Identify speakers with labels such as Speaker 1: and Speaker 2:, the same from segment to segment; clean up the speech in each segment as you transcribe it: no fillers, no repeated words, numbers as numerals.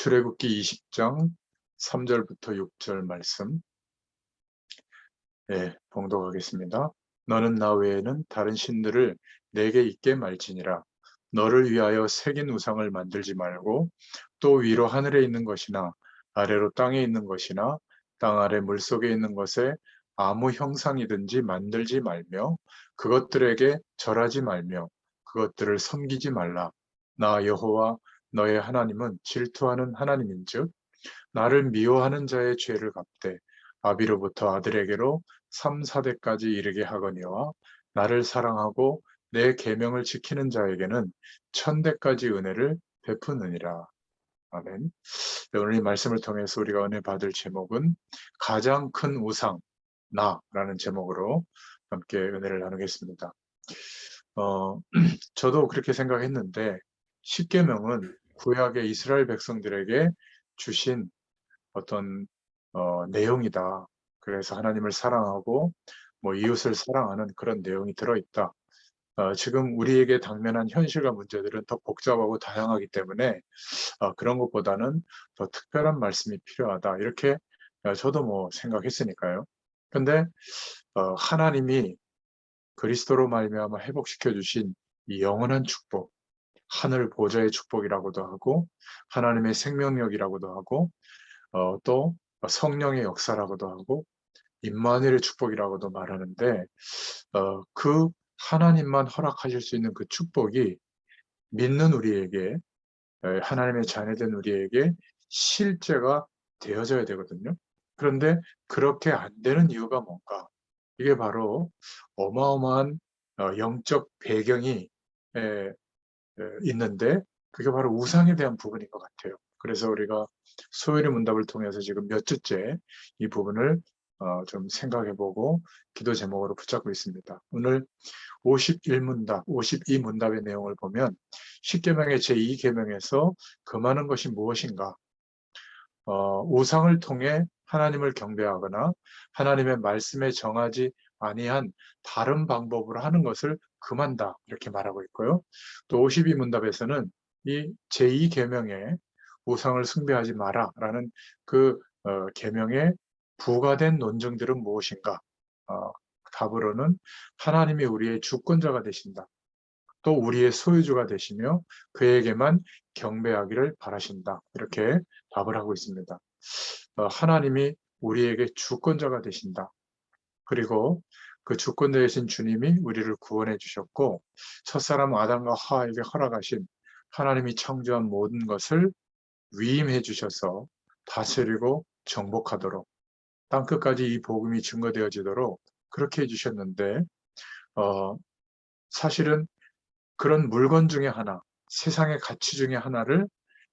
Speaker 1: 출애굽기 20장 3절부터 6절 말씀 봉독하겠습니다. 너는 나 외에는 다른 신들을 내게 있게 말지니라. 너를 위하여 새긴 우상을 만들지 말고 또 위로 하늘에 있는 것이나 아래로 땅에 있는 것이나 땅 아래 물속에 있는 것에 아무 형상이든지 만들지 말며 그것들에게 절하지 말며 그것들을 섬기지 말라. 나 여호와 너의 하나님은 질투하는 하나님인즉 나를 미워하는 자의 죄를 갚되 아비로부터 아들에게로 3, 4대까지 이르게 하거니와 나를 사랑하고 내 계명을 지키는 자에게는 1000대까지 은혜를 베푸느니라. 아멘. 오늘 이 말씀을 통해서 우리가 은혜 받을 제목은 가장 큰 우상, 나라는 제목으로 함께 은혜를 나누겠습니다. 저도 그렇게 생각했는데 십계명은 구약의 이스라엘 백성들에게 주신 어떤 내용이다. 그래서 하나님을 사랑하고 이웃을 사랑하는 그런 내용이 들어있다. 지금 우리에게 당면한 현실과 문제들은 더 복잡하고 다양하기 때문에 그런 것보다는 더 특별한 말씀이 필요하다. 이렇게 저도 생각했으니까요. 근데 하나님이 그리스도로 말미암아 회복시켜 주신 이 영원한 축복, 하늘 보좌의 축복이라고도 하고 하나님의 생명력이라고도 하고 또 성령의 역사라고도 하고 임마누엘의 축복이라고도 말하는데 그 하나님만 허락하실 수 있는 그 축복이 믿는 우리에게 하나님의 자녀된 우리에게 실제가 되어져야 되거든요. 그런데 그렇게 안 되는 이유가 뭔가? 이게 바로 어마어마한 영적 배경이 있는데 그게 바로 우상에 대한 부분인 것 같아요. 그래서 우리가 소연의 문답을 통해서 지금 몇 주째 이 부분을 좀 생각해보고 기도 제목으로 붙잡고 있습니다. 오늘 51문답, 52문답의 내용을 보면 십계명의 제2계명에서 금하는 것이 무엇인가? 우상을 통해 하나님을 경배하거나 하나님의 말씀에 정하지 아니한 다른 방법으로 하는 것을 금한다 이렇게 말하고 있고요. 또 52문답에서는 이 제2계명에 우상을 숭배하지 마라 라는 그 계명에 부과된 논증들은 무엇인가? 답으로는 하나님이 우리의 주권자가 되신다. 또 우리의 소유주가 되시며 그에게만 경배하기를 바라신다. 이렇게 답을 하고 있습니다. 하나님이 우리에게 주권자가 되신다. 그리고 그 주권 되신 주님이 우리를 구원해 주셨고 첫사람 아담과 하와에게 허락하신 하나님이 창조한 모든 것을 위임해 주셔서 다스리고 정복하도록 땅끝까지 이 복음이 증거되어지도록 그렇게 해주셨는데 사실은 그런 물건 중에 하나, 세상의 가치 중에 하나를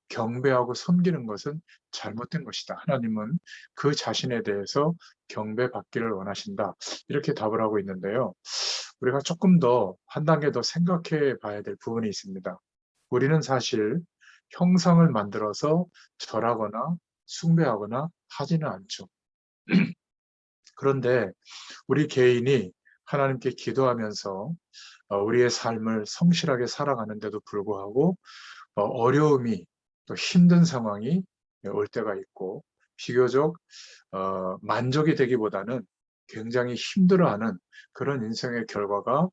Speaker 1: 경배하고 섬기는 것은 잘못된 것이다. 하나님은 그 자신에 대해서 경배받기를 원하신다. 이렇게 답을 하고 있는데요. 우리가 조금 더 한 단계 더 생각해 봐야 될 부분이 있습니다. 우리는 사실 형상을 만들어서 절하거나 숭배하거나 하지는 않죠. 그런데 우리 개인이 하나님께 기도하면서 우리의 삶을 성실하게 살아가는데도 불구하고 어려움이 또 힘든 상황이 올 때가 있고 비교적 만족이 되기보다는 굉장히 힘들어하는 그런 인생의 결과가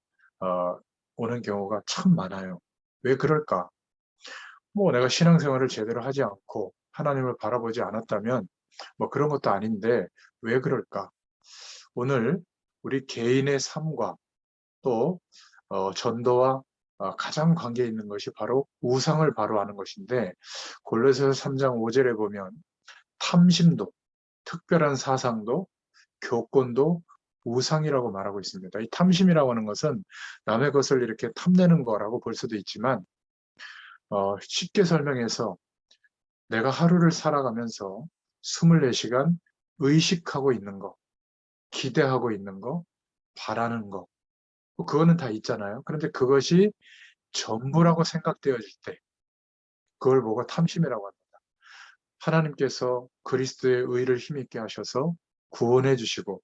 Speaker 1: 오는 경우가 참 많아요. 왜 그럴까? 내가 신앙생활을 제대로 하지 않고 하나님을 바라보지 않았다면 그런 것도 아닌데 왜 그럴까? 오늘 우리 개인의 삶과 또 전도와 가장 관계 있는 것이 바로 우상을 바로하는 것인데 골로새서 3장 5절에 보면 탐심도, 특별한 사상도, 교권도 우상이라고 말하고 있습니다. 이 탐심이라고 하는 것은 남의 것을 이렇게 탐내는 거라고 볼 수도 있지만 쉽게 설명해서 내가 하루를 살아가면서 24시간 의식하고 있는 거, 기대하고 있는 거, 바라는 거 그거는 다 있잖아요. 그런데 그것이 전부라고 생각되어질 때 그걸 보고 탐심이라고 합니다. 하나님께서 그리스도의 의를 힘있게 하셔서 구원해 주시고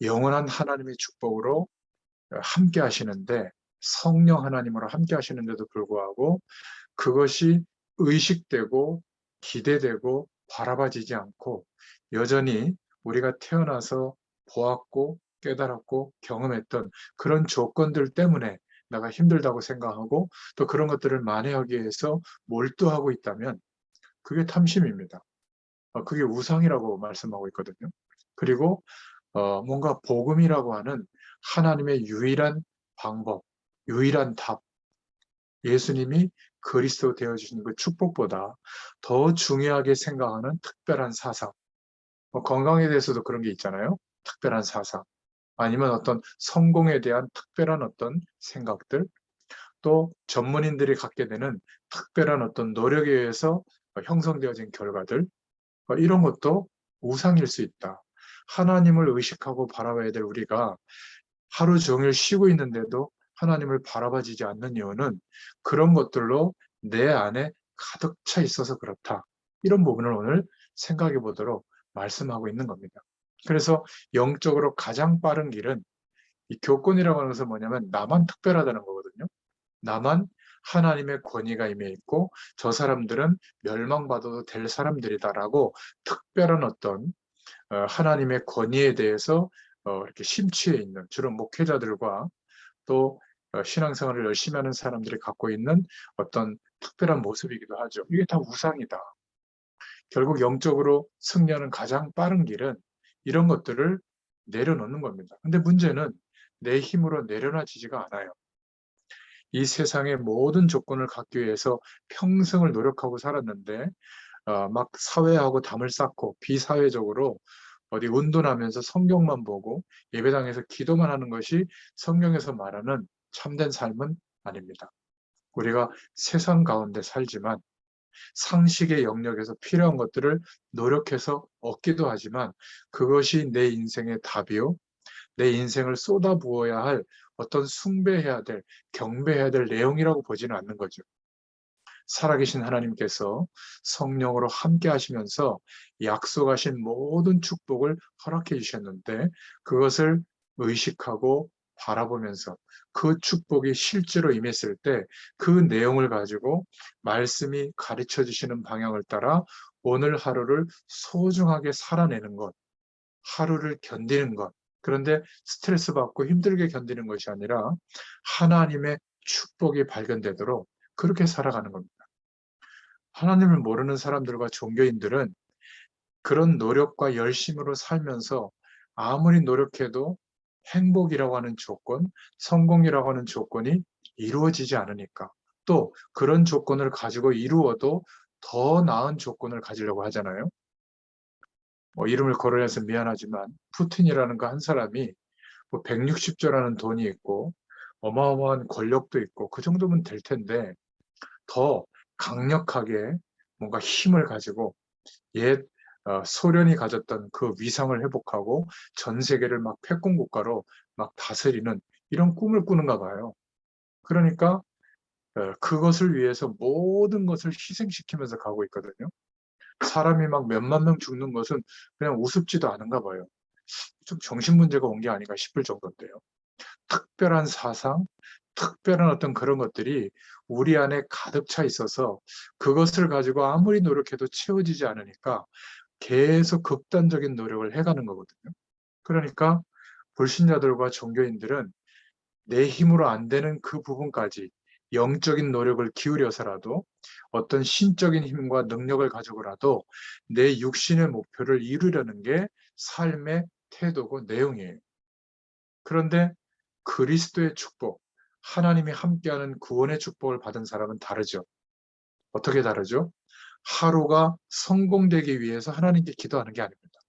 Speaker 1: 영원한 하나님의 축복으로 함께 하시는데 성령 하나님으로 함께 하시는데도 불구하고 그것이 의식되고 기대되고 바라봐지지 않고 여전히 우리가 태어나서 보았고 깨달았고 경험했던 그런 조건들 때문에 내가 힘들다고 생각하고 또 그런 것들을 만회하기 위해서 몰두하고 있다면 그게 탐심입니다. 그게 우상이라고 말씀하고 있거든요. 그리고 뭔가 복음이라고 하는 하나님의 유일한 방법, 유일한 답, 예수님이 그리스도 되어주신 그 축복보다 더 중요하게 생각하는 특별한 사상, 건강에 대해서도 그런 게 있잖아요. 특별한 사상, 아니면 어떤 성공에 대한 특별한 어떤 생각들, 또 전문인들이 갖게 되는 특별한 어떤 노력에 의해서 형성되어진 결과들, 이런 것도 우상일 수 있다. 하나님을 의식하고 바라봐야 될 우리가 하루 종일 쉬고 있는데도 하나님을 바라봐지지 않는 이유는 그런 것들로 내 안에 가득 차 있어서 그렇다. 이런 부분을 오늘 생각해 보도록 말씀하고 있는 겁니다. 그래서 영적으로 가장 빠른 길은 이 교권이라고 하는 것은 뭐냐면 나만 특별하다는 거거든요. 나만 하나님의 권위가 임해 있고 저 사람들은 멸망받아도 될 사람들이다라고 특별한 어떤 하나님의 권위에 대해서 이렇게 심취해 있는 주로 목회자들과 또 신앙생활을 열심히 하는 사람들이 갖고 있는 어떤 특별한 모습이기도 하죠. 이게 다 우상이다. 결국 영적으로 승리하는 가장 빠른 길은 이런 것들을 내려놓는 겁니다. 근데 문제는 내 힘으로 내려놔지지가 않아요. 이 세상의 모든 조건을 갖기 위해서 평생을 노력하고 살았는데 막 사회하고 담을 쌓고 비사회적으로 어디 운동하면서 성경만 보고 예배당에서 기도만 하는 것이 성경에서 말하는 참된 삶은 아닙니다. 우리가 세상 가운데 살지만 상식의 영역에서 필요한 것들을 노력해서 얻기도 하지만 그것이 내 인생의 답이요. 내 인생을 쏟아부어야 할 어떤 숭배해야 될, 경배해야 될 내용이라고 보지는 않는 거죠. 살아계신 하나님께서 성령으로 함께 하시면서 약속하신 모든 축복을 허락해 주셨는데 그것을 의식하고 바라보면서 그 축복이 실제로 임했을 때 그 내용을 가지고 말씀이 가르쳐 주시는 방향을 따라 오늘 하루를 소중하게 살아내는 것, 하루를 견디는 것. 그런데 스트레스 받고 힘들게 견디는 것이 아니라 하나님의 축복이 발견되도록 그렇게 살아가는 겁니다. 하나님을 모르는 사람들과 종교인들은 그런 노력과 열심으로 살면서 아무리 노력해도 행복이라고 하는 조건, 성공이라고 하는 조건이 이루어지지 않으니까 또 그런 조건을 가지고 이루어도 더 나은 조건을 가지려고 하잖아요. 이름을 거론해서 미안하지만 푸틴이라는 그 한 사람이 160조라는 돈이 있고 어마어마한 권력도 있고 그 정도면 될 텐데 더 강력하게 뭔가 힘을 가지고 옛 소련이 가졌던 그 위상을 회복하고 전 세계를 막 패권 국가로 막 다스리는 이런 꿈을 꾸는가 봐요. 그러니까 그것을 위해서 모든 것을 희생시키면서 가고 있거든요. 사람이 막 몇만 명 죽는 것은 그냥 우습지도 않은가 봐요. 좀 정신 문제가 온 게 아닌가 싶을 정도인데요. 특별한 사상, 특별한 어떤 그런 것들이 우리 안에 가득 차 있어서 그것을 가지고 아무리 노력해도 채워지지 않으니까 계속 극단적인 노력을 해가는 거거든요. 그러니까 불신자들과 종교인들은 내 힘으로 안 되는 그 부분까지 영적인 노력을 기울여서라도 어떤 신적인 힘과 능력을 가지고라도 내 육신의 목표를 이루려는 게 삶의 태도고 내용이에요. 그런데 그리스도의 축복, 하나님이 함께하는 구원의 축복을 받은 사람은 다르죠. 어떻게 다르죠? 하루가 성공되기 위해서 하나님께 기도하는 게 아닙니다.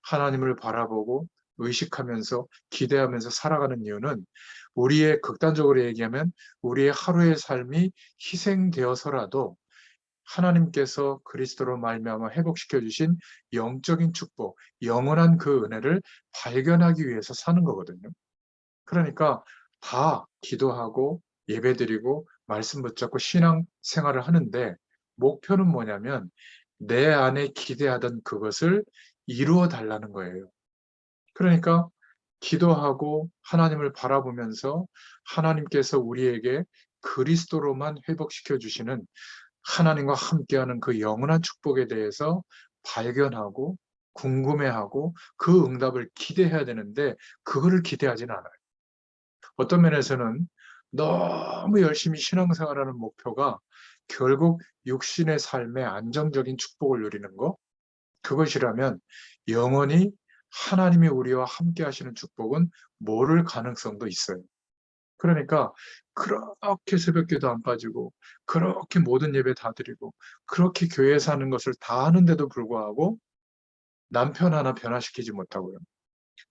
Speaker 1: 하나님을 바라보고 의식하면서 기대하면서 살아가는 이유는 우리의 극단적으로 얘기하면 우리의 하루의 삶이 희생되어서라도 하나님께서 그리스도로 말미암아 회복시켜 주신 영적인 축복, 영원한 그 은혜를 발견하기 위해서 사는 거거든요. 그러니까 다 기도하고 예배드리고 말씀 붙잡고 신앙 생활을 하는데 목표는 뭐냐면 내 안에 기대하던 그것을 이루어 달라는 거예요. 그러니까 기도하고 하나님을 바라보면서 하나님께서 우리에게 그리스도로만 회복시켜 주시는 하나님과 함께하는 그 영원한 축복에 대해서 발견하고 궁금해하고 그 응답을 기대해야 되는데 그거를 기대하지는 않아요. 어떤 면에서는 너무 열심히 신앙생활하는 목표가 결국 육신의 삶의 안정적인 축복을 누리는 것, 그것이라면 영원히 하나님이 우리와 함께 하시는 축복은 모를 가능성도 있어요. 그러니까 그렇게 새벽기도 안 빠지고 그렇게 모든 예배 다 드리고 그렇게 교회 사는 것을 다 하는데도 불구하고 남편 하나 변화시키지 못하고요.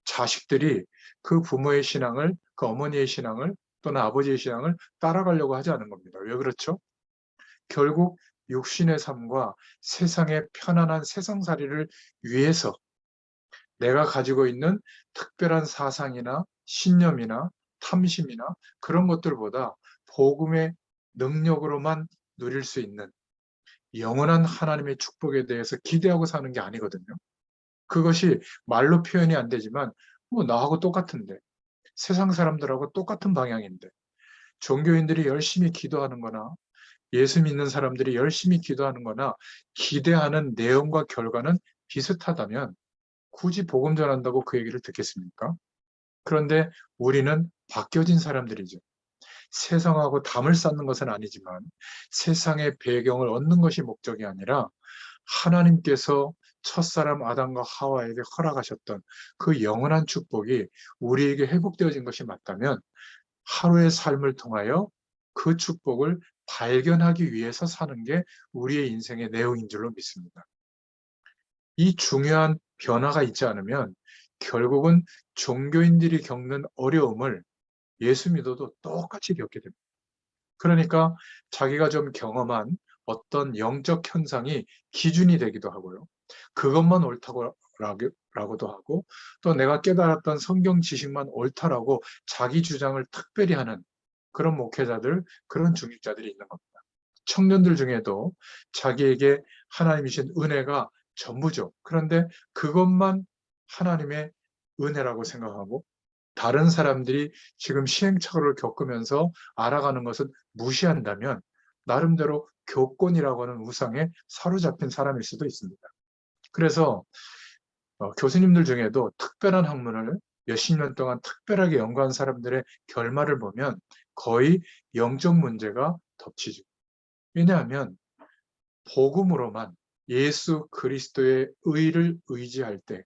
Speaker 1: 자식들이 그 부모의 신앙을, 그 어머니의 신앙을 또는 아버지의 신앙을 따라가려고 하지 않은 겁니다. 왜 그렇죠? 결국 육신의 삶과 세상의 편안한 세상살이를 위해서 내가 가지고 있는 특별한 사상이나 신념이나 탐심이나 그런 것들보다 복음의 능력으로만 누릴 수 있는 영원한 하나님의 축복에 대해서 기대하고 사는 게 아니거든요. 그것이 말로 표현이 안 되지만 뭐 나하고 똑같은데 세상 사람들하고 똑같은 방향인데 종교인들이 열심히 기도하는 거나 예수 믿는 사람들이 열심히 기도하는 거나 기대하는 내용과 결과는 비슷하다면 굳이 복음 전한다고 그 얘기를 듣겠습니까? 그런데 우리는 바뀌어진 사람들이죠. 세상하고 담을 쌓는 것은 아니지만 세상의 배경을 얻는 것이 목적이 아니라 하나님께서 첫사람 아담과 하와에게 허락하셨던 그 영원한 축복이 우리에게 회복되어진 것이 맞다면 하루의 삶을 통하여 그 축복을 발견하기 위해서 사는 게 우리의 인생의 내용인 줄로 믿습니다. 이 중요한 변화가 있지 않으면 결국은 종교인들이 겪는 어려움을 예수 믿어도 똑같이 겪게 됩니다. 그러니까 자기가 좀 경험한 어떤 영적 현상이 기준이 되기도 하고요. 그것만 옳다고라고도 하고 또 내가 깨달았던 성경 지식만 옳다라고 자기 주장을 특별히 하는 그런 목회자들, 그런 중직자들이 있는 겁니다. 청년들 중에도 자기에게 하나님이신 은혜가 전부죠. 그런데 그것만 하나님의 은혜라고 생각하고 다른 사람들이 지금 시행착오를 겪으면서 알아가는 것은 무시한다면 나름대로 교권이라고 하는 우상에 사로잡힌 사람일 수도 있습니다. 그래서 교수님들 중에도 특별한 학문을 몇십 년 동안 특별하게 연구한 사람들의 결말을 보면 거의 영적 문제가 덮치죠. 왜냐하면 복음으로만 예수 그리스도의 의를 의지할 때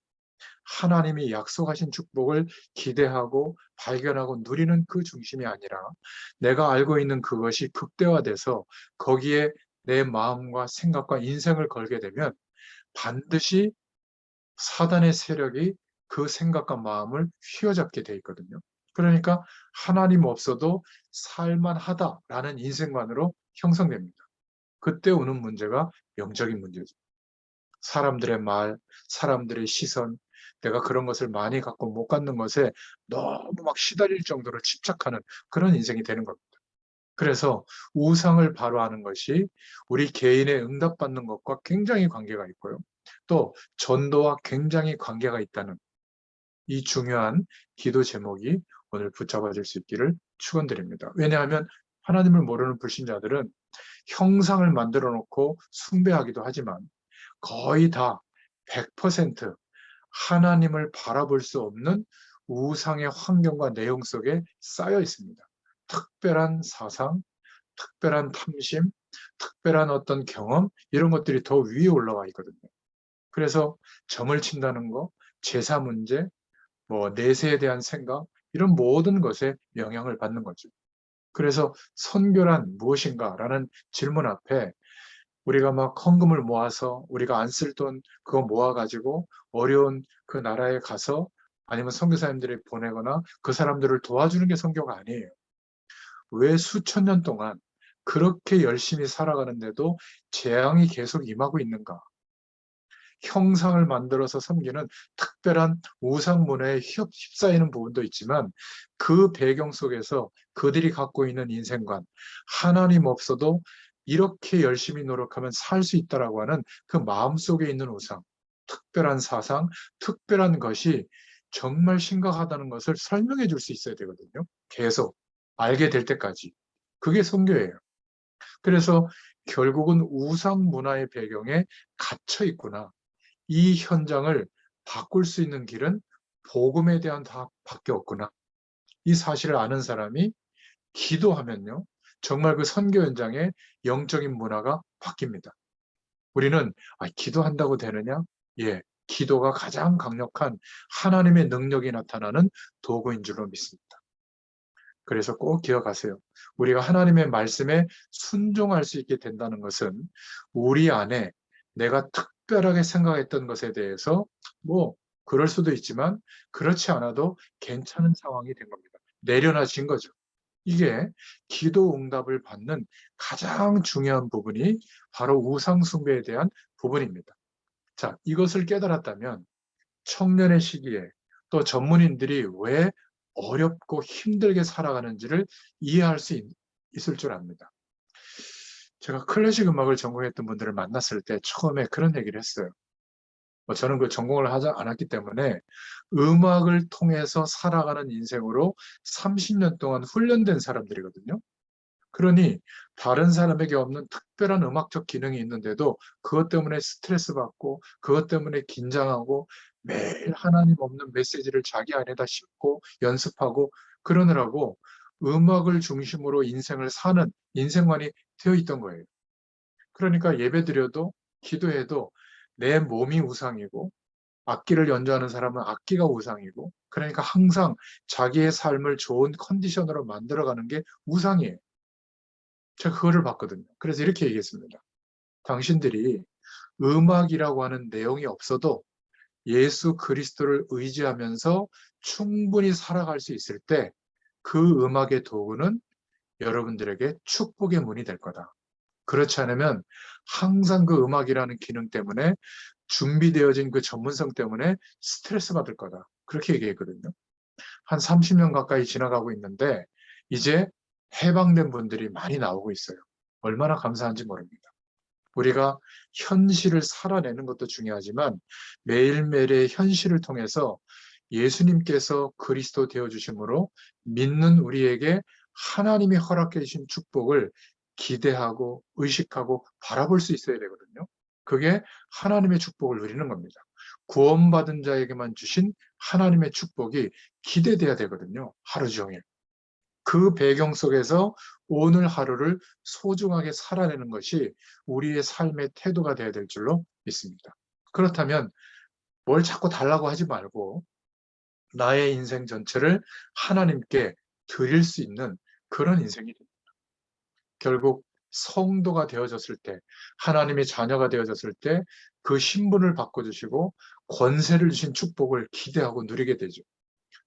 Speaker 1: 하나님이 약속하신 축복을 기대하고 발견하고 누리는 그 중심이 아니라 내가 알고 있는 그것이 극대화돼서 거기에 내 마음과 생각과 인생을 걸게 되면 반드시 사단의 세력이 그 생각과 마음을 휘어잡게 돼 있거든요. 그러니까 하나님 없어도 살만하다라는 인생관으로 형성됩니다. 그때 오는 문제가 영적인 문제죠. 사람들의 말, 사람들의 시선, 내가 그런 것을 많이 갖고 못 갖는 것에 너무 막 시달릴 정도로 집착하는 그런 인생이 되는 겁니다. 그래서 우상을 바로 하는 것이 우리 개인의 응답받는 것과 굉장히 관계가 있고요. 또 전도와 굉장히 관계가 있다는 이 중요한 기도 제목이 오늘 붙잡아질 수 있기를 축원드립니다. 왜냐하면 하나님을 모르는 불신자들은 형상을 만들어 놓고 숭배하기도 하지만 거의 다 100% 하나님을 바라볼 수 없는 우상의 환경과 내용 속에 쌓여 있습니다. 특별한 사상, 특별한 탐심, 특별한 어떤 경험, 이런 것들이 더 위에 올라와 있거든요. 그래서 점을 친다는 거, 제사 문제, 내세에 대한 생각, 이런 모든 것에 영향을 받는 거죠. 그래서 선교란 무엇인가라는 질문 앞에 우리가 막 헌금을 모아서 우리가 안 쓸 돈 그거 모아가지고 어려운 그 나라에 가서 아니면 선교사님들이 보내거나 그 사람들을 도와주는 게 선교가 아니에요. 왜 수천 년 동안 그렇게 열심히 살아가는데도 재앙이 계속 임하고 있는가? 형상을 만들어서 섬기는 특별한 우상 문화에 휩싸이는 부분도 있지만 그 배경 속에서 그들이 갖고 있는 인생관, 하나님 없어도 이렇게 열심히 노력하면 살 수 있다라고 하는 그 마음속에 있는 우상, 특별한 사상, 특별한 것이 정말 심각하다는 것을 설명해 줄 수 있어야 되거든요. 계속 알게 될 때까지. 그게 선교예요. 그래서 결국은 우상 문화의 배경에 갇혀 있구나. 이 현장을 바꿀 수 있는 길은 복음에 대한 답밖에 없구나. 이 사실을 아는 사람이 기도하면요, 정말 그 선교 현장의 영적인 문화가 바뀝니다. 우리는 기도한다고 되느냐? 예, 기도가 가장 강력한 하나님의 능력이 나타나는 도구인 줄로 믿습니다. 그래서 꼭 기억하세요. 우리가 하나님의 말씀에 순종할 수 있게 된다는 것은 우리 안에 내가 특별하게 생각했던 것에 대해서 그럴 수도 있지만 그렇지 않아도 괜찮은 상황이 된 겁니다. 내려놔진 거죠. 이게 기도 응답을 받는 가장 중요한 부분이 바로 우상 숭배에 대한 부분입니다. 자, 이것을 깨달았다면 청년의 시기에 또 전문인들이 왜 어렵고 힘들게 살아가는지를 이해할 수 있을 줄 압니다. 제가 클래식 음악을 전공했던 분들을 만났을 때 처음에 그런 얘기를 했어요. 저는 그 전공을 하지 않았기 때문에 음악을 통해서 살아가는 인생으로 30년 동안 훈련된 사람들이거든요. 그러니 다른 사람에게 없는 특별한 음악적 기능이 있는데도 그것 때문에 스트레스 받고 그것 때문에 긴장하고 매일 하나님 없는 메시지를 자기 안에다 싣고 연습하고 그러느라고 음악을 중심으로 인생을 사는 인생관이 되어 있던 거예요. 그러니까 예배드려도 기도해도 내 몸이 우상이고 악기를 연주하는 사람은 악기가 우상이고 그러니까 항상 자기의 삶을 좋은 컨디션으로 만들어가는 게 우상이에요. 제가 그거를 봤거든요. 그래서 이렇게 얘기했습니다. 당신들이 음악이라고 하는 내용이 없어도 예수 그리스도를 의지하면서 충분히 살아갈 수 있을 때 그 음악의 도구는 여러분들에게 축복의 문이 될 거다. 그렇지 않으면 항상 그 음악이라는 기능 때문에 준비되어진 그 전문성 때문에 스트레스 받을 거다. 그렇게 얘기했거든요. 한 30년 가까이 지나가고 있는데 이제 해방된 분들이 많이 나오고 있어요. 얼마나 감사한지 모릅니다. 우리가 현실을 살아내는 것도 중요하지만 매일매일의 현실을 통해서 예수님께서 그리스도 되어주심으로 믿는 우리에게 하나님이 허락해 주신 축복을 기대하고 의식하고 바라볼 수 있어야 되거든요. 그게 하나님의 축복을 누리는 겁니다. 구원받은 자에게만 주신 하나님의 축복이 기대돼야 되거든요. 하루 종일. 그 배경 속에서 오늘 하루를 소중하게 살아내는 것이 우리의 삶의 태도가 되어야 될 줄로 믿습니다. 그렇다면 뭘 자꾸 달라고 하지 말고 나의 인생 전체를 하나님께 드릴 수 있는 그런 인생이 됩니다. 결국 성도가 되어졌을 때, 하나님의 자녀가 되어졌을 때 그 신분을 바꿔주시고 권세를 주신 축복을 기대하고 누리게 되죠.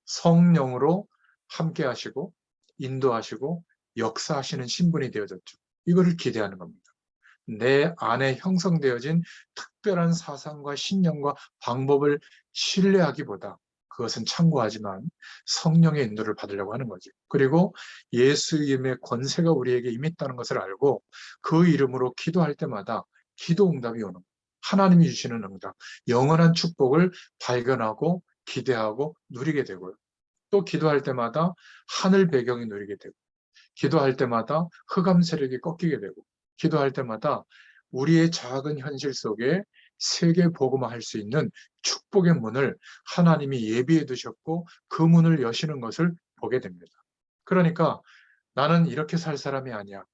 Speaker 1: 성령으로 함께 하시고 인도하시고 역사하시는 신분이 되어졌죠. 이거를 기대하는 겁니다. 내 안에 형성되어진 특별한 사상과 신념과 방법을 신뢰하기보다 그것은 참고하지만 성령의 인도를 받으려고 하는 거죠. 그리고 예수 이름의 권세가 우리에게 임했다는 것을 알고 그 이름으로 기도할 때마다 기도 응답이 오는 거예요. 하나님이 주시는 응답, 영원한 축복을 발견하고 기대하고 누리게 되고요. 또 기도할 때마다 하늘 배경이 누리게 되고 기도할 때마다 흑암 세력이 꺾이게 되고 기도할 때마다 우리의 작은 현실 속에 세계 복음화할 수 있는 축복의 문을 하나님이 예비해 두셨고 그 문을 여시는 것을 보게 됩니다. 그러니까 나는 이렇게 살 사람이 아니야.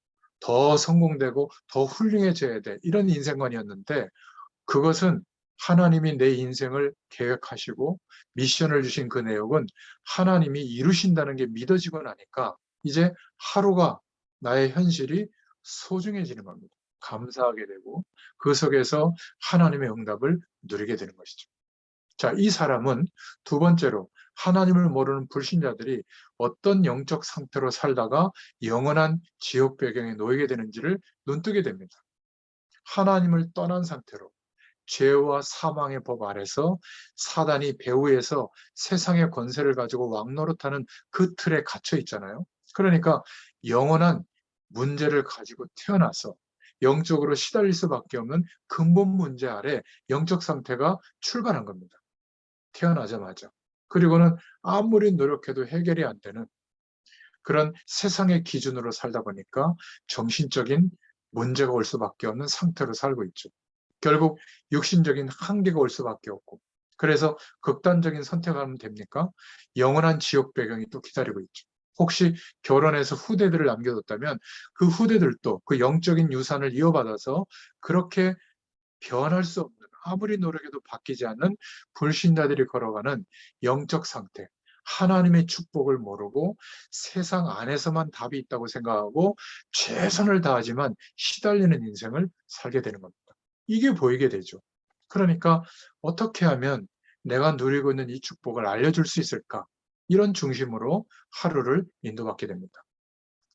Speaker 1: 더 성공되고 더 훌륭해져야 돼. 이런 인생관이었는데 그것은 하나님이 내 인생을 계획하시고 미션을 주신 그 내용은 하나님이 이루신다는 게 믿어지고 나니까 이제 하루가 나의 현실이 소중해지는 겁니다. 감사하게 되고 그 속에서 하나님의 응답을 누리게 되는 것이죠. 자, 이 사람은 두 번째로 하나님을 모르는 불신자들이 어떤 영적 상태로 살다가 영원한 지옥 배경에 놓이게 되는지를 눈뜨게 됩니다. 하나님을 떠난 상태로 죄와 사망의 법 아래서 사단이 배후에서 세상의 권세를 가지고 왕노릇하는 그 틀에 갇혀 있잖아요. 그러니까 영원한 문제를 가지고 태어나서 영적으로 시달릴 수밖에 없는 근본 문제 아래 영적 상태가 출발한 겁니다. 태어나자마자. 그리고는 아무리 노력해도 해결이 안 되는 그런 세상의 기준으로 살다 보니까 정신적인 문제가 올 수밖에 없는 상태로 살고 있죠. 결국 육신적인 한계가 올 수밖에 없고, 그래서 극단적인 선택하면 됩니까? 영원한 지옥 배경이 또 기다리고 있죠. 혹시 결혼해서 후대들을 남겨뒀다면 그 후대들도 그 영적인 유산을 이어받아서 그렇게 변할 수 없는, 아무리 노력해도 바뀌지 않는 불신자들이 걸어가는 영적 상태, 하나님의 축복을 모르고 세상 안에서만 답이 있다고 생각하고 최선을 다하지만 시달리는 인생을 살게 되는 겁니다. 이게 보이게 되죠. 그러니까 어떻게 하면 내가 누리고 있는 이 축복을 알려줄 수 있을까? 이런 중심으로 하루를 인도받게 됩니다.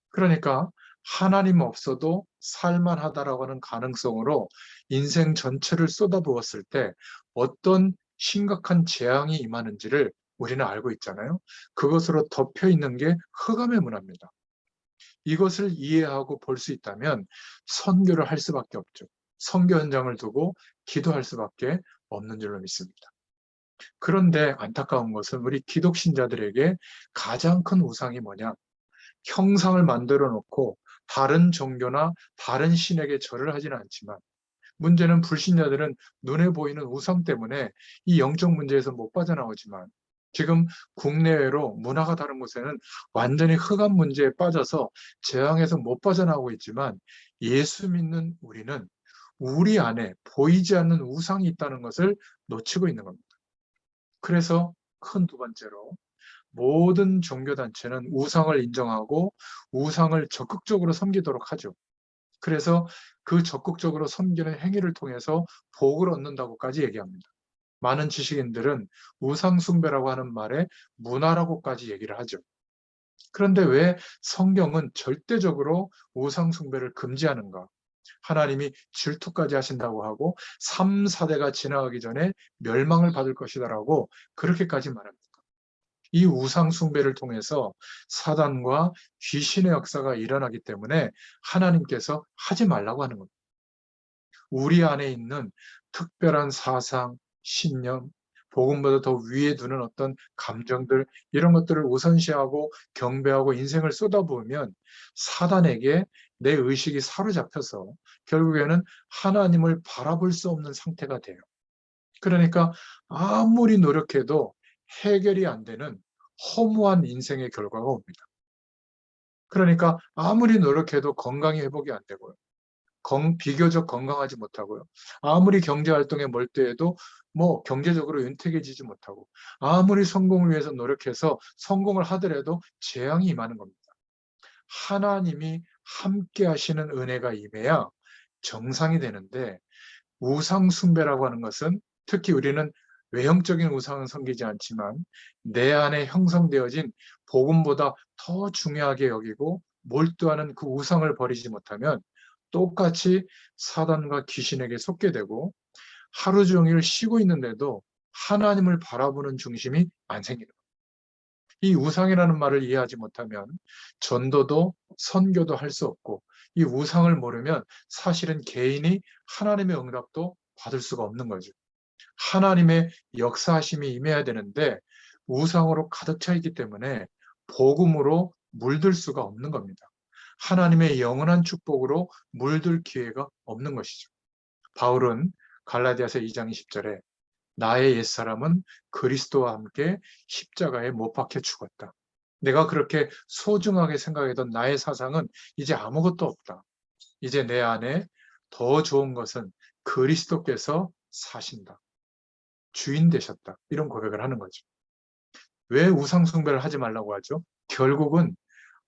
Speaker 1: 그러니까 하나님 없어도 살만하다라고 하는 가능성으로 인생 전체를 쏟아부었을 때 어떤 심각한 재앙이 임하는지를 우리는 알고 있잖아요. 그것으로 덮여 있는 게 흑암의 문화입니다. 이것을 이해하고 볼 수 있다면 선교를 할 수밖에 없죠. 선교 현장을 두고 기도할 수밖에 없는 줄로 믿습니다. 그런데 안타까운 것은 우리 기독 신자들에게 가장 큰 우상이 뭐냐? 형상을 만들어 놓고 다른 종교나 다른 신에게 절을 하지는 않지만, 문제는 불신자들은 눈에 보이는 우상 때문에 이 영적 문제에서 못 빠져나오지만, 지금 국내외로 문화가 다른 곳에는 완전히 흑암 문제에 빠져서 재앙에서 못 빠져나오고 있지만, 예수 믿는 우리는 우리 안에 보이지 않는 우상이 있다는 것을 놓치고 있는 겁니다. 그래서 큰 두 번째로, 모든 종교단체는 우상을 인정하고 우상을 적극적으로 섬기도록 하죠. 그래서 그 적극적으로 섬기는 행위를 통해서 복을 얻는다고까지 얘기합니다. 많은 지식인들은 우상숭배라고 하는 말에 문화라고까지 얘기를 하죠. 그런데 왜 성경은 절대적으로 우상숭배를 금지하는가? 하나님이 질투까지 하신다고 하고 3, 4대가 지나가기 전에 멸망을 받을 것이다라고 그렇게까지 말합니다. 이 우상 숭배를 통해서 사단과 귀신의 역사가 일어나기 때문에 하나님께서 하지 말라고 하는 겁니다. 우리 안에 있는 특별한 사상, 신념, 복음보다 더 위에 두는 어떤 감정들, 이런 것들을 우선시하고 경배하고 인생을 쏟아부으면 사단에게 내 의식이 사로잡혀서 결국에는 하나님을 바라볼 수 없는 상태가 돼요. 그러니까 아무리 노력해도 해결이 안 되는 허무한 인생의 결과가 옵니다. 그러니까 아무리 노력해도 건강이 회복이 안 되고요. 비교적 건강하지 못하고요. 아무리 경제활동에 몰두해도 경제적으로 윤택해지지 못하고, 아무리 성공을 위해서 노력해서 성공을 하더라도 재앙이 임하는 겁니다. 하나님이 함께 하시는 은혜가 임해야 정상이 되는데, 우상 숭배라고 하는 것은, 특히 우리는 외형적인 우상은 섬기지 않지만 내 안에 형성되어진 복음보다 더 중요하게 여기고 몰두하는 그 우상을 버리지 못하면 똑같이 사단과 귀신에게 속게 되고, 하루 종일 쉬고 있는데도 하나님을 바라보는 중심이 안 생기는 거예요. 이 우상이라는 말을 이해하지 못하면 전도도 선교도 할 수 없고, 이 우상을 모르면 사실은 개인이 하나님의 응답도 받을 수가 없는 거죠. 하나님의 역사하심이 임해야 되는데 우상으로 가득 차 있기 때문에 복음으로 물들 수가 없는 겁니다. 하나님의 영원한 축복으로 물들 기회가 없는 것이죠. 바울은 갈라디아서 2장 20절에 나의 옛사람은 그리스도와 함께 십자가에 못 박혀 죽었다. 내가 그렇게 소중하게 생각했던 나의 사상은 이제 아무것도 없다. 이제 내 안에 더 좋은 것은 그리스도께서 사신다. 주인 되셨다. 이런 고백을 하는 거죠. 왜 우상숭배를 하지 말라고 하죠? 결국은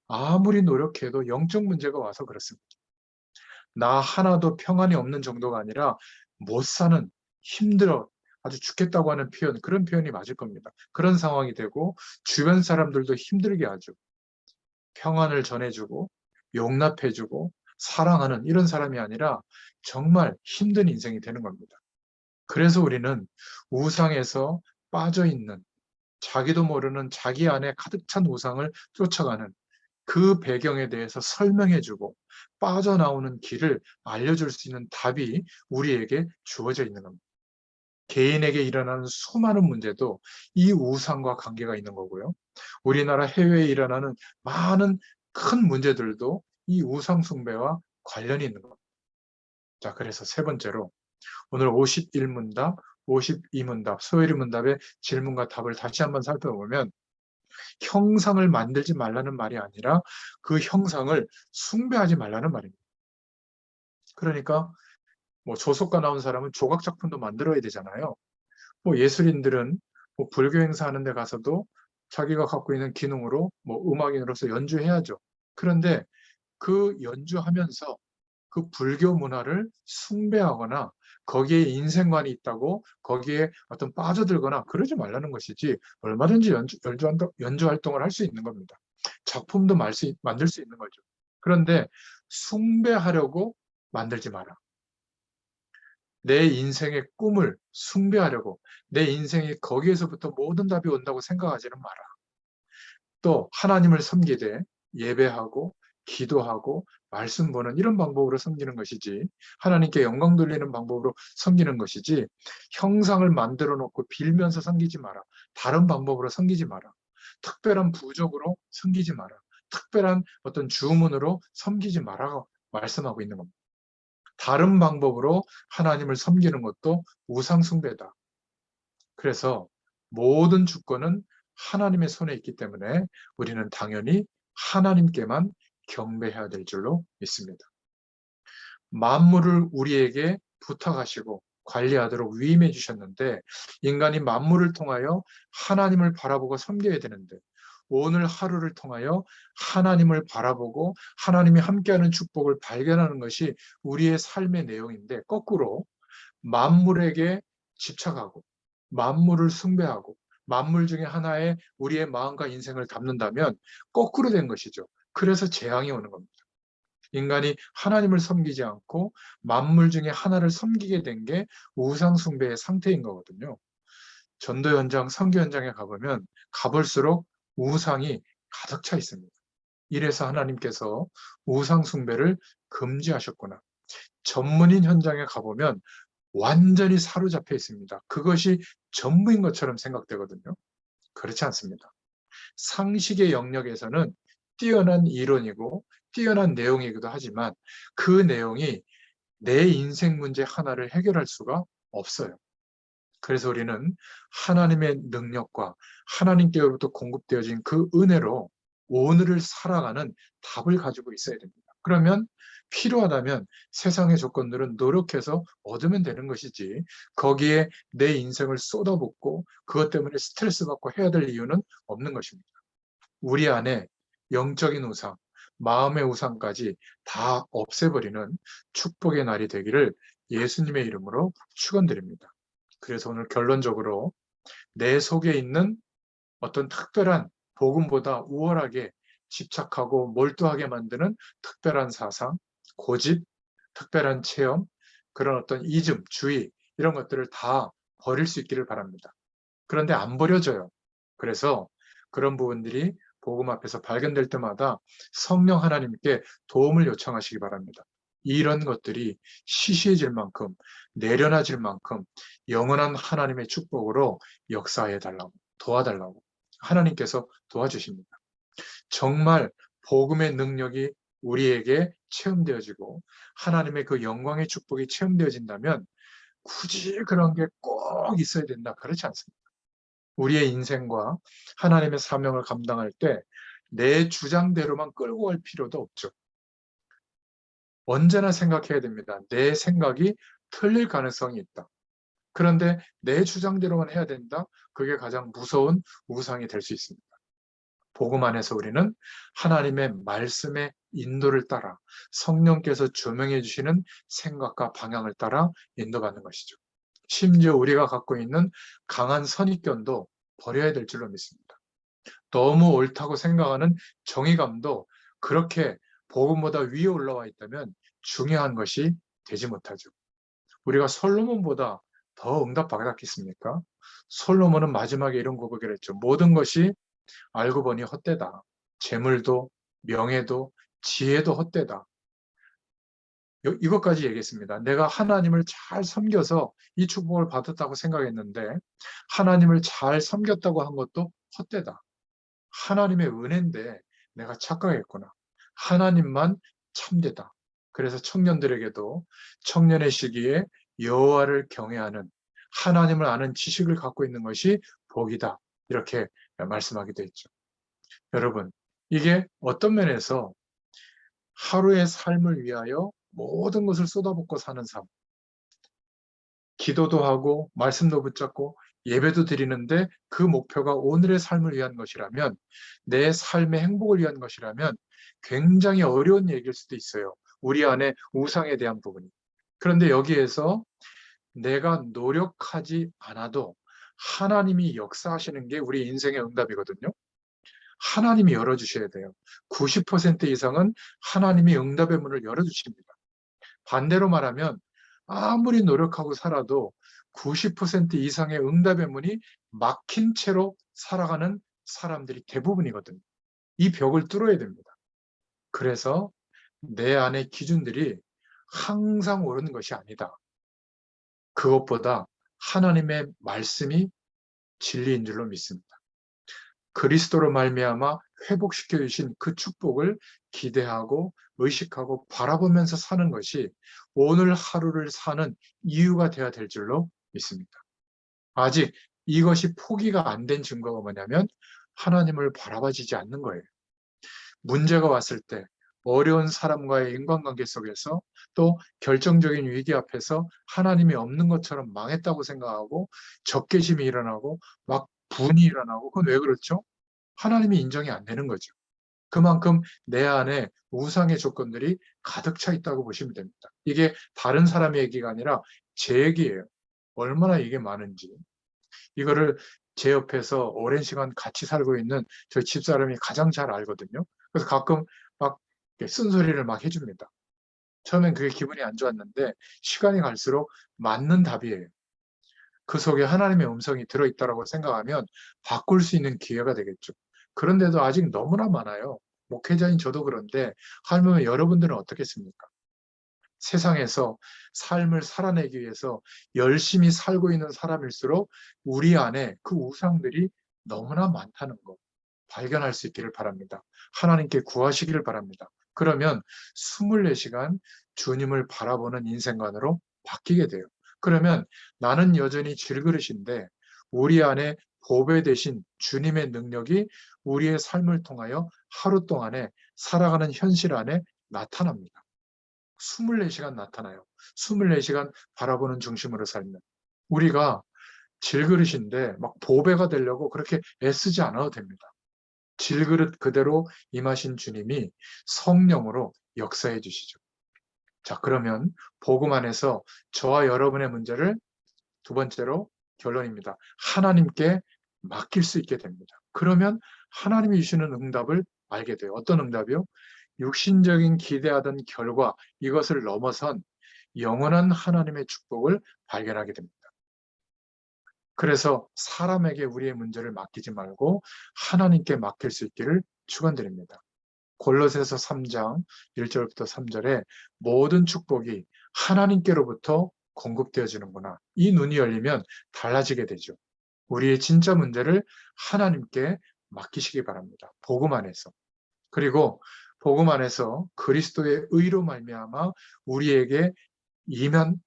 Speaker 1: 아무리 노력해도 영적 문제가 와서 그렇습니다. 나 하나도 평안이 없는 정도가 아니라 못 사는, 힘들어, 아주 죽겠다고 하는 표현, 그런 표현이 맞을 겁니다. 그런 상황이 되고 주변 사람들도 힘들게 하죠. 평안을 전해주고 용납해주고 사랑하는 이런 사람이 아니라 정말 힘든 인생이 되는 겁니다. 그래서 우리는 우상에서 빠져있는, 자기도 모르는 자기 안에 가득 찬 우상을 쫓아가는 그 배경에 대해서 설명해주고 빠져나오는 길을 알려줄 수 있는 답이 우리에게 주어져 있는 겁니다. 개인에게 일어나는 수많은 문제도 이 우상과 관계가 있는 거고요. 우리나라 해외에 일어나는 많은 큰 문제들도 이 우상 숭배와 관련이 있는 겁니다. 자, 그래서 세 번째로 오늘 51문답, 52문답, 소요리 문답의 질문과 답을 다시 한번 살펴보면 형상을 만들지 말라는 말이 아니라 그 형상을 숭배하지 말라는 말입니다. 그러니까 뭐 조속가 나온 사람은 조각 작품도 만들어야 되잖아요. 뭐 예술인들은 뭐 불교 행사하는 데 가서도 자기가 갖고 있는 기능으로 뭐 음악인으로서 연주해야죠. 그런데 그 연주하면서 그 불교 문화를 숭배하거나 거기에 인생관이 있다고 거기에 어떤 빠져들거나 그러지 말라는 것이지 얼마든지 연주 활동을 할 수 있는 겁니다. 작품도 만들 수 있는 거죠. 그런데 숭배하려고 만들지 마라. 내 인생의 꿈을 숭배하려고 내 인생이 거기에서부터 모든 답이 온다고 생각하지는 마라. 또 하나님을 섬기되 예배하고 기도하고 말씀 보는 이런 방법으로 섬기는 것이지 하나님께 영광 돌리는 방법으로 섬기는 것이지 형상을 만들어 놓고 빌면서 섬기지 마라. 다른 방법으로 섬기지 마라. 특별한 부족으로 섬기지 마라. 특별한 어떤 주문으로 섬기지 마라고 말씀하고 있는 겁니다. 다른 방법으로 하나님을 섬기는 것도 우상 숭배다. 그래서 모든 주권은 하나님의 손에 있기 때문에 우리는 당연히 하나님께만 경배해야 될 줄로 믿습니다. 만물을 우리에게 부탁하시고 관리하도록 위임해 주셨는데 인간이 만물을 통하여 하나님을 바라보고 섬겨야 되는데 오늘 하루를 통하여 하나님을 바라보고 하나님이 함께하는 축복을 발견하는 것이 우리의 삶의 내용인데 거꾸로 만물에게 집착하고 만물을 숭배하고 만물 중에 하나에 우리의 마음과 인생을 담는다면 거꾸로 된 것이죠. 그래서 재앙이 오는 겁니다. 인간이 하나님을 섬기지 않고 만물 중에 하나를 섬기게 된 게 우상 숭배의 상태인 거거든요. 전도 현장, 선교 현장에 가보면 가볼수록 우상이 가득 차 있습니다. 이래서 하나님께서 우상 숭배를 금지하셨구나. 전문인 현장에 가보면 완전히 사로잡혀 있습니다. 그것이 전부인 것처럼 생각되거든요. 그렇지 않습니다. 상식의 영역에서는 뛰어난 이론이고 뛰어난 내용이기도 하지만 그 내용이 내 인생 문제 하나를 해결할 수가 없어요. 그래서 우리는 하나님의 능력과 하나님께로부터 공급되어진 그 은혜로 오늘을 살아가는 답을 가지고 있어야 됩니다. 그러면 필요하다면 세상의 조건들은 노력해서 얻으면 되는 것이지 거기에 내 인생을 쏟아붓고 그것 때문에 스트레스 받고 해야 될 이유는 없는 것입니다. 우리 안에 영적인 우상, 마음의 우상까지 다 없애버리는 축복의 날이 되기를 예수님의 이름으로 축원드립니다. 그래서 오늘 결론적으로 내 속에 있는 어떤 특별한 복음보다 우월하게 집착하고 몰두하게 만드는 특별한 사상, 고집, 특별한 체험, 그런 어떤 이즘, 주의 이런 것들을 다 버릴 수 있기를 바랍니다. 그런데 안 버려져요. 그래서 그런 부분들이 복음 앞에서 발견될 때마다 성령 하나님께 도움을 요청하시기 바랍니다. 이런 것들이 시시해질 만큼, 내려놔질 만큼 영원한 하나님의 축복으로 역사해 달라고, 도와달라고 하나님께서 도와주십니다. 정말 복음의 능력이 우리에게 체험되어지고 하나님의 그 영광의 축복이 체험되어진다면 굳이 그런 게 꼭 있어야 된다. 그렇지 않습니다. 우리의 인생과 하나님의 사명을 감당할 때 내 주장대로만 끌고 갈 필요도 없죠. 언제나 생각해야 됩니다. 내 생각이 틀릴 가능성이 있다. 그런데 내 주장대로만 해야 된다? 그게 가장 무서운 우상이 될 수 있습니다. 복음 안에서 우리는 하나님의 말씀의 인도를 따라 성령께서 조명해 주시는 생각과 방향을 따라 인도받는 것이죠. 심지어 우리가 갖고 있는 강한 선입견도 버려야 될 줄로 믿습니다. 너무 옳다고 생각하는 정의감도 그렇게 복음보다 위에 올라와 있다면 중요한 것이 되지 못하죠. 우리가 솔로몬보다 더 응답받았겠습니까? 솔로몬은 마지막에 이런 고백을 했죠. 모든 것이 알고 보니 헛되다. 재물도 명예도 지혜도 헛되다. 이것까지 얘기했습니다. 내가 하나님을 잘 섬겨서 이 축복을 받았다고 생각했는데 하나님을 잘 섬겼다고 한 것도 헛되다. 하나님의 은혜인데 내가 착각했구나. 하나님만 참되다. 그래서 청년들에게도 청년의 시기에 여호와를 경외하는 하나님을 아는 지식을 갖고 있는 것이 복이다. 이렇게 말씀하기도 했죠. 여러분, 이게 어떤 면에서 하루의 삶을 위하여 모든 것을 쏟아붓고 사는 삶, 기도도 하고 말씀도 붙잡고 예배도 드리는데 그 목표가 오늘의 삶을 위한 것이라면, 내 삶의 행복을 위한 것이라면 굉장히 어려운 얘기일 수도 있어요. 우리 안에 우상에 대한 부분이. 그런데 여기에서 내가 노력하지 않아도 하나님이 역사하시는 게 우리 인생의 응답이거든요. 하나님이 열어주셔야 돼요. 90% 이상은 하나님이 응답의 문을 열어주십니다. 반대로 말하면 아무리 노력하고 살아도 90% 이상의 응답의 문이 막힌 채로 살아가는 사람들이 대부분이거든요. 이 벽을 뚫어야 됩니다. 그래서 내 안의 기준들이 항상 옳은 것이 아니다. 그것보다 하나님의 말씀이 진리인 줄로 믿습니다. 그리스도로 말미암아 회복시켜 주신 그 축복을 기대하고 의식하고 바라보면서 사는 것이 오늘 하루를 사는 이유가 되어야 될 줄로 믿습니다. 아직 이것이 포기가 안 된 증거가 뭐냐면 하나님을 바라봐지지 않는 거예요. 문제가 왔을 때 어려운 사람과의 인간관계 속에서 또 결정적인 위기 앞에서 하나님이 없는 것처럼 망했다고 생각하고 적개심이 일어나고 막 분이 일어나고, 그건 왜 그렇죠? 하나님이 인정이 안 되는 거죠. 그만큼 내 안에 우상의 조건들이 가득 차 있다고 보시면 됩니다. 이게 다른 사람의 얘기가 아니라 제 얘기예요. 얼마나 이게 많은지. 이거를 제 옆에서 오랜 시간 같이 살고 있는 저희 집사람이 가장 잘 알거든요. 그래서 가끔 막 쓴소리를 막 해줍니다. 처음엔 그게 기분이 안 좋았는데 시간이 갈수록 맞는 답이에요. 그 속에 하나님의 음성이 들어있다고 생각하면 바꿀 수 있는 기회가 되겠죠. 그런데도 아직 너무나 많아요. 목회자인 저도 그런데 하물며 여러분들은 어떻겠습니까? 세상에서 삶을 살아내기 위해서 열심히 살고 있는 사람일수록 우리 안에 그 우상들이 너무나 많다는 것 발견할 수 있기를 바랍니다. 하나님께 구하시기를 바랍니다. 그러면 24시간 주님을 바라보는 인생관으로 바뀌게 돼요. 그러면 나는 여전히 질그릇인데 우리 안에 보배 되신 주님의 능력이 우리의 삶을 통하여 하루 동안에 살아가는 현실 안에 나타납니다. 24시간 나타나요. 24시간 바라보는 중심으로 살면. 우리가 질그릇인데 막 보배가 되려고 그렇게 애쓰지 않아도 됩니다. 질그릇 그대로 임하신 주님이 성령으로 역사해 주시죠. 자, 그러면 복음 안에서 저와 여러분의 문제를 두 번째로 결론입니다. 하나님께 맡길 수 있게 됩니다. 그러면 하나님이 주시는 응답을 알게 돼요. 어떤 응답이요? 육신적인 기대하던 결과, 이것을 넘어선 영원한 하나님의 축복을 발견하게 됩니다. 그래서 사람에게 우리의 문제를 맡기지 말고 하나님께 맡길 수 있기를 축원드립니다. 골로새서 3장 1절부터 3절에 모든 축복이 하나님께로부터 공급되어지는구나. 이 눈이 열리면 달라지게 되죠. 우리의 진짜 문제를 하나님께 맡기시기 바랍니다. 복음 안에서. 그리고 복음 안에서 그리스도의 의로 말미암아 우리에게 이면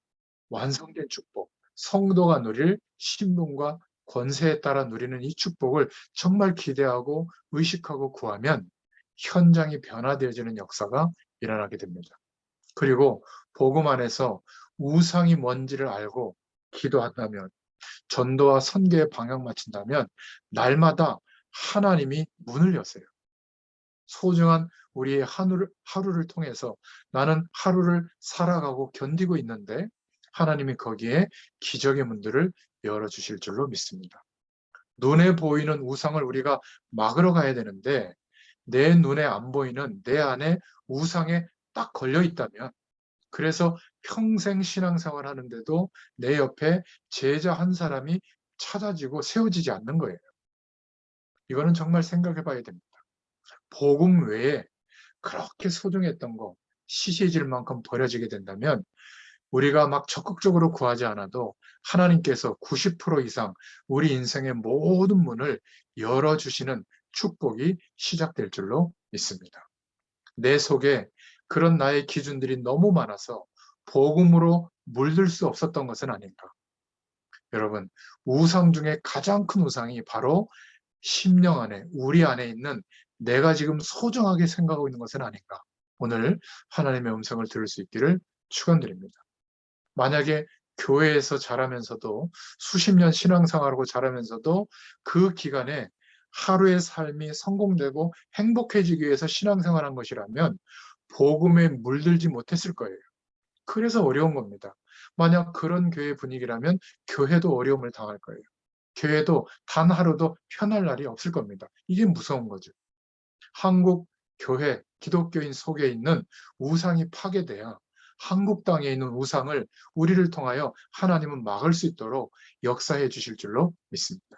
Speaker 1: 완성된 축복, 성도가 누릴 신분과 권세에 따라 누리는 이 축복을 정말 기대하고 의식하고 구하면 현장이 변화되어지는 역사가 일어나게 됩니다. 그리고 복음 안에서 우상이 뭔지를 알고 기도한다면, 전도와 선교에 방향 맞춘다면 날마다 하나님이 문을 여세요. 소중한 우리의 하루를 통해서 나는 하루를 살아가고 견디고 있는데 하나님이 거기에 기적의 문들을 열어주실 줄로 믿습니다. 눈에 보이는 우상을 우리가 막으러 가야 되는데 내 눈에 안 보이는 내 안에 우상에 딱 걸려 있다면, 그래서 평생 신앙생활 하는데도 내 옆에 제자 한 사람이 찾아지고 세워지지 않는 거예요. 이거는 정말 생각해 봐야 됩니다. 복음 외에 그렇게 소중했던 거 시시해질 만큼 버려지게 된다면 우리가 막 적극적으로 구하지 않아도 하나님께서 90% 이상 우리 인생의 모든 문을 열어주시는 축복이 시작될 줄로 믿습니다. 내 속에 그런 나의 기준들이 너무 많아서 복음으로 물들 수 없었던 것은 아닌가. 여러분, 우상 중에 가장 큰 우상이 바로 심령 안에, 우리 안에 있는 내가 지금 소중하게 생각하고 있는 것은 아닌가. 오늘 하나님의 음성을 들을 수 있기를 축원드립니다. 만약에 교회에서 자라면서도 수십 년 신앙생활하고 자라면서도 그 기간에 하루의 삶이 성공되고 행복해지기 위해서 신앙생활한 것이라면 복음에 물들지 못했을 거예요. 그래서 어려운 겁니다. 만약 그런 교회 분위기라면 교회도 어려움을 당할 거예요. 교회도 단 하루도 편할 날이 없을 겁니다. 이게 무서운 거죠. 한국 교회, 기독교인 속에 있는 우상이 파괴돼야 한국 땅에 있는 우상을 우리를 통하여 하나님은 막을 수 있도록 역사해 주실 줄로 믿습니다.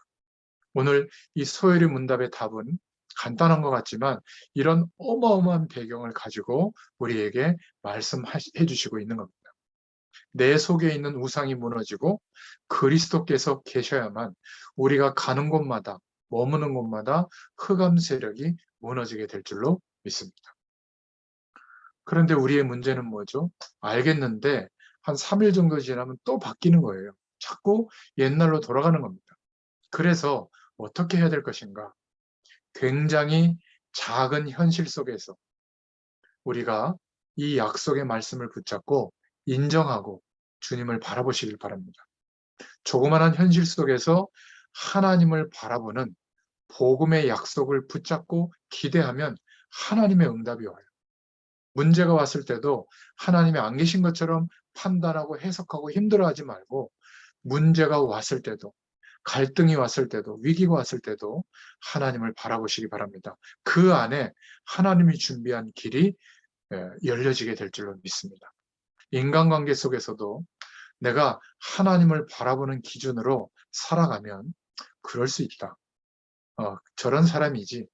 Speaker 1: 오늘 이 소요리 문답의 답은 간단한 것 같지만 이런 어마어마한 배경을 가지고 우리에게 말씀해 주시고 있는 겁니다. 내 속에 있는 우상이 무너지고 그리스도께서 계셔야만 우리가 가는 곳마다, 머무는 곳마다 흑암 세력이 무너지게 될 줄로 믿습니다. 그런데 우리의 문제는 뭐죠? 알겠는데 한 3일 정도 지나면 또 바뀌는 거예요. 자꾸 옛날로 돌아가는 겁니다. 그래서 어떻게 해야 될 것인가? 굉장히 작은 현실 속에서 우리가 이 약속의 말씀을 붙잡고 인정하고 주님을 바라보시길 바랍니다. 조그마한 현실 속에서 하나님을 바라보는 복음의 약속을 붙잡고 기대하면 하나님의 응답이 와요. 문제가 왔을 때도 하나님이 안 계신 것처럼 판단하고 해석하고 힘들어하지 말고 문제가 왔을 때도 갈등이 왔을 때도 위기가 왔을 때도 하나님을 바라보시기 바랍니다. 그 안에 하나님이 준비한 길이 열려지게 될 줄로 믿습니다. 인간관계 속에서도 내가 하나님을 바라보는 기준으로 살아가면 그럴 수 있다. 저런 사람이지.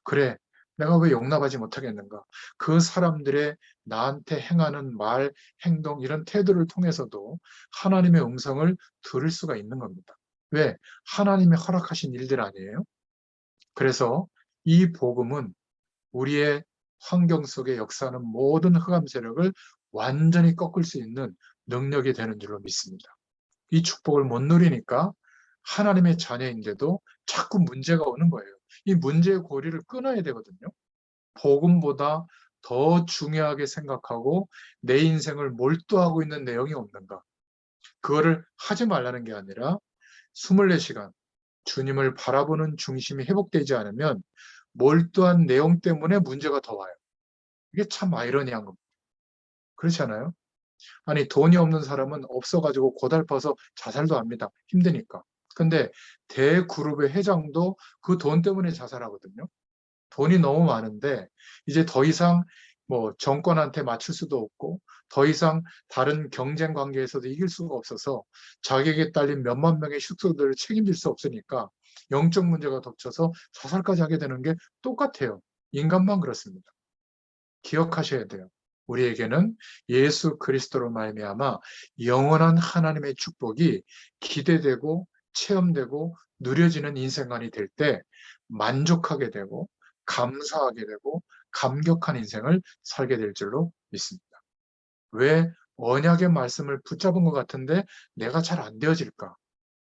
Speaker 1: 그래, 내가 왜 용납하지 못하겠는가? 그 사람들의 나한테 행하는 말, 행동, 이런 태도를 통해서도 하나님의 음성을 들을 수가 있는 겁니다. 왜? 하나님이 허락하신 일들 아니에요? 그래서 이 복음은 우리의 환경 속에 역사하는 모든 흑암 세력을 완전히 꺾을 수 있는 능력이 되는 줄로 믿습니다. 이 축복을 못 누리니까 하나님의 자녀인데도 자꾸 문제가 오는 거예요. 이 문제의 고리를 끊어야 되거든요. 복음보다 더 중요하게 생각하고 내 인생을 몰두하고 있는 내용이 없는가. 그거를 하지 말라는 게 아니라 24시간 주님을 바라보는 중심이 회복되지 않으면 몰두한 내용 때문에 문제가 더 와요. 이게 참 아이러니한 겁니다. 그렇지 않아요? 아니, 돈이 없는 사람은 없어가지고 고달퍼서 자살도 합니다. 힘드니까. 근데 대그룹의 회장도 그 돈 때문에 자살하거든요. 돈이 너무 많은데 이제 더 이상 뭐 정권한테 맞출 수도 없고 더 이상 다른 경쟁 관계에서도 이길 수가 없어서 자격에 딸린 몇만 명의 숙소들을 책임질 수 없으니까 영적 문제가 덮쳐서 자살까지 하게 되는 게 똑같아요. 인간만 그렇습니다. 기억하셔야 돼요. 우리에게는 예수 그리스도로 말미암아 영원한 하나님의 축복이 기대되고 체험되고 누려지는 인생관이 될 때 만족하게 되고 감사하게 되고 감격한 인생을 살게 될 줄로 믿습니다. 왜 언약의 말씀을 붙잡은 것 같은데 내가 잘 안 되어질까?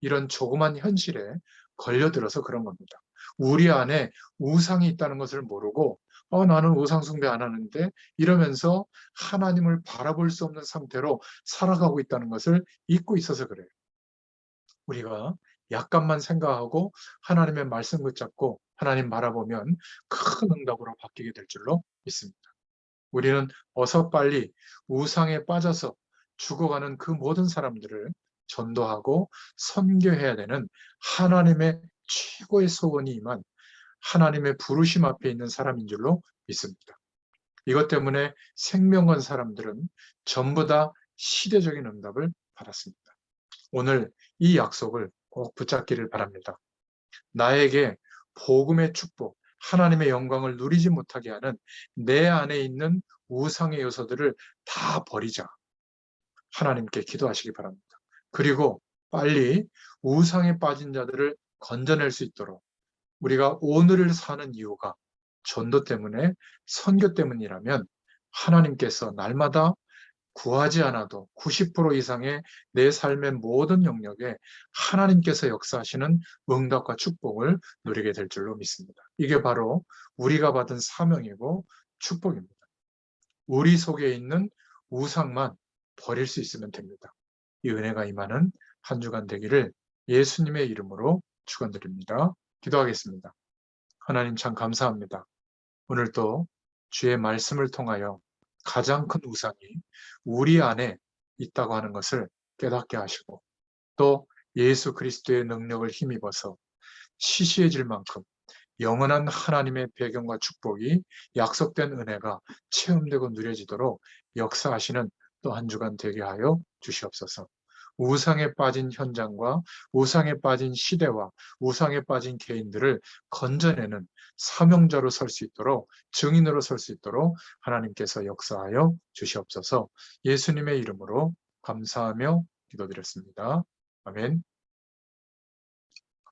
Speaker 1: 이런 조그만 현실에 걸려들어서 그런 겁니다. 우리 안에 우상이 있다는 것을 모르고 나는 우상 숭배 안 하는데 이러면서 하나님을 바라볼 수 없는 상태로 살아가고 있다는 것을 잊고 있어서 그래요. 우리가 약간만 생각하고 하나님의 말씀 붙잡고 하나님 바라보면 큰 응답으로 바뀌게 될 줄로 믿습니다. 우리는 어서 빨리 우상에 빠져서 죽어가는 그 모든 사람들을 전도하고 선교해야 되는 하나님의 최고의 소원이 임한 하나님의 부르심 앞에 있는 사람인 줄로 믿습니다. 이것 때문에 생명건 사람들은 전부 다 시대적인 응답을 받았습니다. 오늘 이 약속을 꼭 붙잡기를 바랍니다. 나에게 복음의 축복, 하나님의 영광을 누리지 못하게 하는 내 안에 있는 우상의 요소들을 다 버리자. 하나님께 기도하시기 바랍니다. 그리고 빨리 우상에 빠진 자들을 건져낼 수 있도록 우리가 오늘을 사는 이유가 전도 때문에 선교 때문이라면 하나님께서 날마다 구하지 않아도 90% 이상의 내 삶의 모든 영역에 하나님께서 역사하시는 응답과 축복을 누리게 될 줄로 믿습니다. 이게 바로 우리가 받은 사명이고 축복입니다. 우리 속에 있는 우상만 버릴 수 있으면 됩니다. 이 은혜가 임하는 한 주간 되기를 예수님의 이름으로 축원드립니다. 기도하겠습니다. 하나님 참 감사합니다. 오늘도 주의 말씀을 통하여 가장 큰 우상이 우리 안에 있다고 하는 것을 깨닫게 하시고 또 예수 그리스도의 능력을 힘입어서 시시해질 만큼 영원한 하나님의 배경과 축복이 약속된 은혜가 체험되고 누려지도록 역사하시는 또 한 주간 되게 하여 주시옵소서. 우상에 빠진 현장과 우상에 빠진 시대와 우상에 빠진 개인들을 건져내는 사명자로 설 수 있도록 증인으로 설 수 있도록 하나님께서 역사하여 주시옵소서. 예수님의 이름으로 감사하며 기도드렸습니다. 아멘.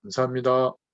Speaker 1: 감사합니다.